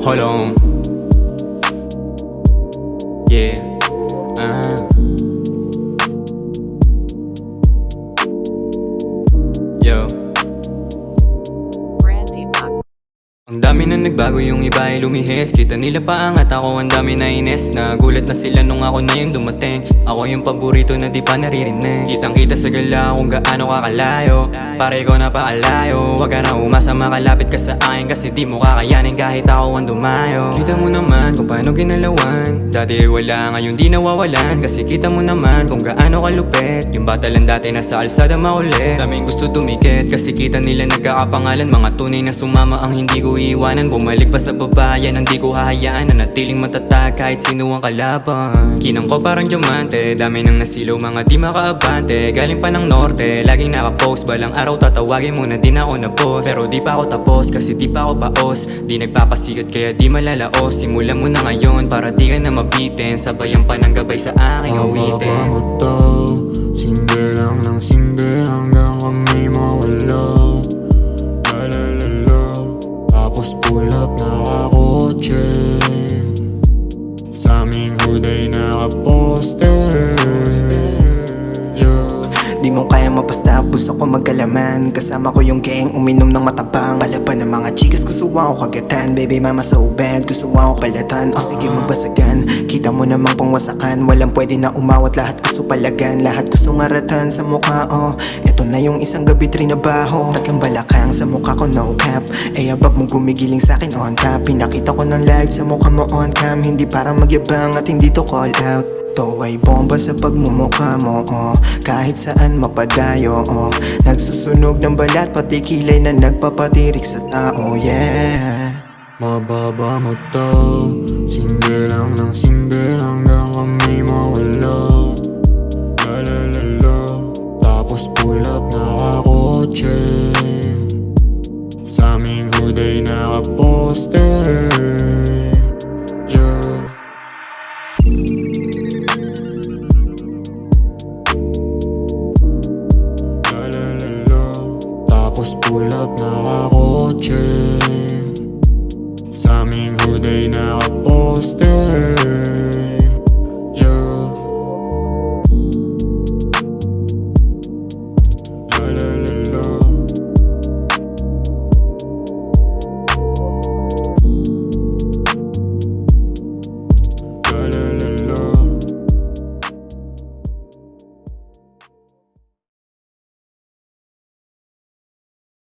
Hold on. Yeah. Yo. Ang dami na nagbago, yung iba ay lumihis. Kita nila paangat, ako ang dami na ines. Nagulat na sila nung ako na yung dumating. Ako yung paborito na di pa naririnig. Kitang kita sa gala kung gaano kakalayo. Pare ko napakalayo. Huwag ka na umasa, makalapit ka sa akin, kasi di mo kakayanin kahit ako ang dumayo. Kita mo naman kung paano ginalawan. Dati ay wala, ngayon di nawawalan. Kasi kita mo naman kung gaano kalupit. Yung bata lang dati nasa alsada makulit. Daming gusto dumikit, kasi kita nila nagkakapangalan. Mga tunay na sumama ang hindi ko iwanan. Bumalik pa sa babayan, hindi ko hahayaan. Nanatiling matatag kahit sino ang kalaban. Kinang ko parang diamante, dami nang nasilaw, mga di makaabante. Galing pa ng norte, laging nakapost. Balang araw tatawagin mo na din ako na boss. Pero di pa ako tapos, kasi di pa ako paos. Di nagpapasikat kaya di malalaos. Simulan mo na ngayon para di ka na mabitin. Sabayan pa ng gabay sa aking awitin. Mababa mo to, sindi lang ng sindi hanggang kami mawala. Lalalala, tapos pull up nakakotse. Sa aming hood ay nakaposte. Di mo kaya mapasta, gusto ko magkalaman. Kasama ko yung gang, uminom ng matabang. Palaban ng mga chikas, gusto ako kagatan. Baby mama so bad, gusto ako palatan. O sige magbasagan, kita mo namang pangwasakan. Walang pwede na umawat, lahat gusto palagan. Lahat gusto ngaratan sa mukha, oh. Eto na yung isang gabi trinabaho. Tatlong balakang sa mukha ko, no cap. Abab mo gumigiling sa'kin on top. Pinakita ko ng light sa mukha mo on cam. Hindi para magyabang at hindi to call out. To ay bomba sa pagmumukha mo, oh. Kahit saan mapadayo, oh. Nagsusunog ng balat, pati kilay na nagpapatirik sa tao, yeah. Mababa mo to, sindi lang ng sindi hanggang kami mawala. Lalalala, tapos pull up nakakotse. Sa aming hood ay nakaposte. Yeah. Tapos pull up nakakotse. Sa aming hood ay nakaposte.